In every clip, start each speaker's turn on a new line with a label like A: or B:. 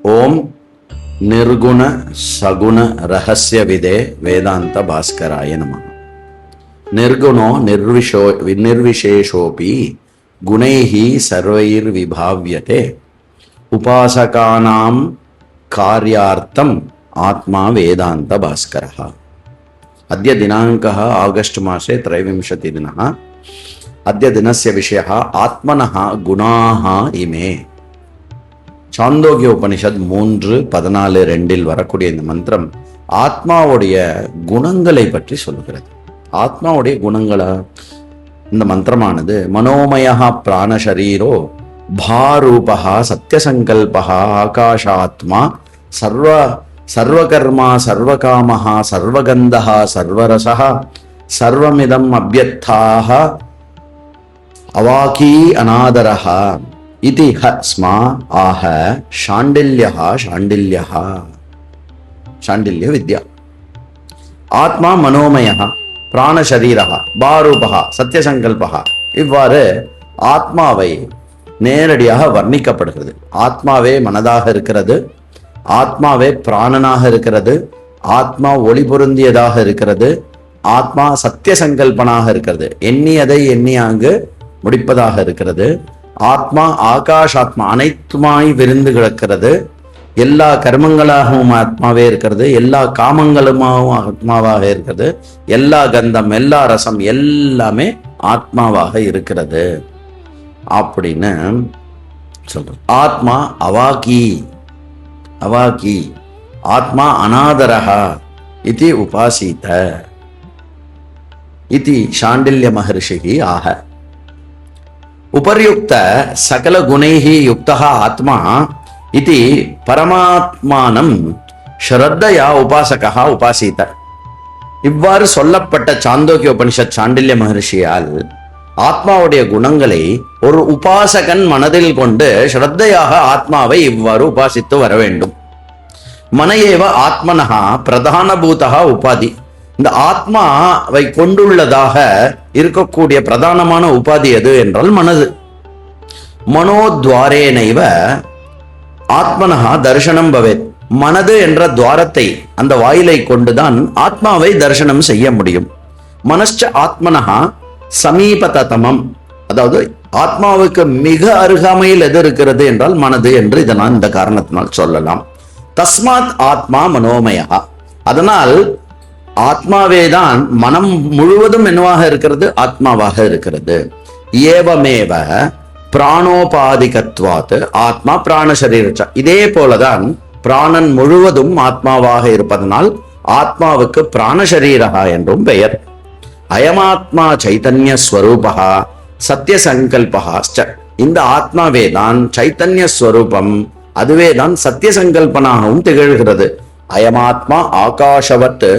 A: ஓம் நிர்குண சகுண ரகசிய விதே வேதாந்த பாஸ்கராய நமः. நிர்குணோ நிர்விசேஷோபி குணைஹி சர்வைர் விபாவ்யதே உபாசகானாம் கார்யார்த்தம் ஆத்மா வேதாந்த பாஸ்கரः. अद्य दिनाङ्कः आगस्ट् मासे 23 दिनः. अद्य दिनस्य विषयः आत्मनः गुणाः इमे. சாந்தோக்கிய உபனிஷத் 3:14-2 வரக்கூடிய இந்த மந்திரம் ஆத்மாவுடைய குணங்களை பற்றி சொல்லுகிறது. ஆத்மாவுடைய குணங்களா இந்த மந்திரமானது மனோமயா பிராணசரீரோ பாரூபா சத்யசங்கல்பா ஆகாஷாத்மா சர்வகர்மா சர்வகாமஹ சர்வகந்தஹ சர்வரசஹ சர்வமிதம் அப்யத்தாக அவாகீ அநாதரஹ இதி ஸ்மா ஆஹ சாண்டில்யஹ சாண்டில்யஹ. சாண்டில்ய வித்யா. ஆத்மா மனோமயஹ பிராணசரீரஹ பாரூபஹ சத்யசங்கல்பஹ. இவ்வாறு ஆத்மாவை நேரடியாக வர்ணிக்கப்படுகிறது. ஆத்மாவே மனதாக இருக்கிறது, ஆத்மாவே பிராணனாக இருக்கிறது, ஆத்மா ஒளி பொருந்தியதாக இருக்கிறது, ஆத்மா சத்திய சங்கல்பனாக இருக்கிறது, எண்ணியதை எண்ணியாங்கு முடிப்பதாக இருக்கிறது, ஆத்மா ஆகாஷாத்மா அனைத்துமாய் விரிந்து கிடக்கிறது, எல்லா கர்மங்களாகவும் ஆத்மாவே இருக்கிறது, எல்லா காமங்களுமாகவும் ஆத்மாவாக இருக்கிறது, எல்லா கந்தம் எல்லா ரசம் எல்லாமே ஆத்மாவாக இருக்கிறது அப்படின்னு சொல்றோம். ஆத்மா அவாகி அவாகி ஆத்மா அநாதரஹா இதி உபாசித இதி சாண்டில்ய மகர்ஷிஹி ஆஹ. உபர்யுக்த சகல குணைஹி யுக்தஹ ஆத்மா இதி பரமாத்மானம் ஸ்ரத்தையா உபாசகஹ உபாசித. இவ்வாறு சொல்லப்பட்ட சாந்தோக்கிய உபனிஷத் சாண்டில்ய மகர்ஷியால் ஆத்மாவுடைய குணங்களை ஒரு உபாசகன் மனதில் கொண்டு ஸ்ரத்தையாக ஆத்மாவை இவ்வாறு உபாசித்து வர வேண்டும். மனையேவ ஆத்மனஹா பிரதான பூதஹா உபாதி. இந்த ஆத்மாவை கொண்டுள்ளதாக இருக்கக்கூடிய பிரதானமான உபாதி எது என்றால் மனது. மனோத்வாரேனைவ ஆத்மனஹா தர்சனம் பவேத். மனது என்ற துவாரத்தை அந்த வாயிலை கொண்டுதான் ஆத்மாவை தரிசனம் செய்ய முடியும். மனశ్చ ஆத்மனஹா சமீபதமம். அதாவது ஆத்மாவுக்கு மிக அருகாமையில் எது இருக்கிறது என்றால் மனது என்று இதனால் இந்த காரணத்தினால் சொல்லலாம். தஸ்மாத் ஆத்மா மனோமயா. அதனால் ஆத்மாவேதான் மனம் முழுவதும் என்னவாக இருக்கிறது? ஆத்மாவாக இருக்கிறது. ஏவமேவ பிராணோபாதிகத்வாத் ஆத்மா பிராணசரீரச்ச. இதே போலதான் பிராணன் முழுவதும் ஆத்மாவாக இருப்பதனால் ஆத்மாவுக்கு பிராணசரீரா என்றும் பெயர். அயமாத்மா சைத்தன்ய ஸ்வரூபா சத்திய சங்கல்பா. இந்த ஆத்மாவே தான் சைத்தன்ய ஸ்வரூபம், அதுவே தான் சத்திய சங்கல்பனாகவும் திகழ்கிறது. அயமாத்மா ஆகாஷவத்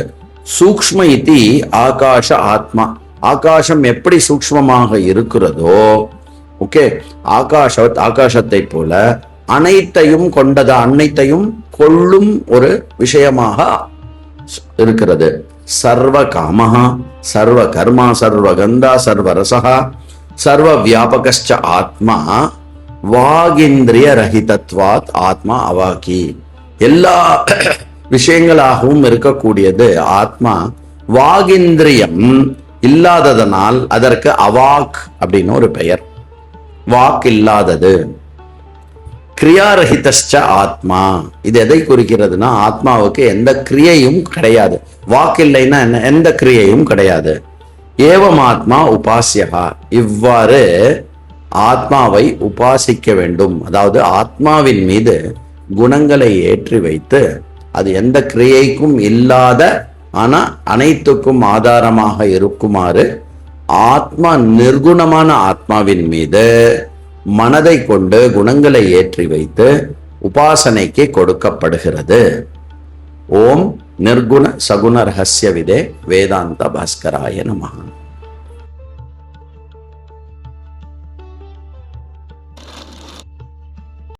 A: சூக்ஷ்ம இதி ஆகாஷ ஆத்மா. ஆகாசம் எப்படி சூக்ஷ்மமாக இருக்கிறதோ, ஓகே, ஆகாஷவத் ஆகாசத்தை போல அனைத்தையும் கொண்டது, அனைத்தையும் கொள்ளும் ஒரு விஷயமாக இருக்கிறது. சர்வ காமஹா சர்வ கர்மா சர்வ கந்தா சர்வ ரசஹா சர்வ வியாபகஸ்ச ஆத்மா வாகிந்திரிய ரஹிதத்வாத் ஆத்மா அவாகி. எல்லா விஷயங்களாகவும் இருக்கக்கூடியது ஆத்மா. வாகிந்திரியம் இல்லாததனால் அதற்கு அவாக் அப்படின்னு ஒரு பெயர். வாக் இல்லாதது. கிரியாரஹிதஸ்ச ஆத்மா. இது எதை குறிக்கிறதுனா ஆத்மாவுக்கு எந்த கிரியையும் கிடையாது. வாக்கு இல்லைன்னா எந்த கிரியையும் கிடையாது. ஏவம் ஆத்மா உபாசியகா. இவ்வாறு ஆத்மாவை உபாசிக்க வேண்டும். அதாவது ஆத்மாவின் மீது குணங்களை ஏற்றி வைத்து அது எந்த கிரியைக்கும் இல்லாத ஆனா அனைத்துக்கும் ஆதாரமாக இருக்குமாறு ஆத்மா நிர்குணமான ஆத்மாவின் மீது மனதை கொண்டு குணங்களை ஏற்றி வைத்து உபாசனைக்கு கொடுக்கப்படுகிறது. ஓம் நிர்குண சகுண ரகசிய விதே வேதாந்த பாஸ்கராய நமஹ.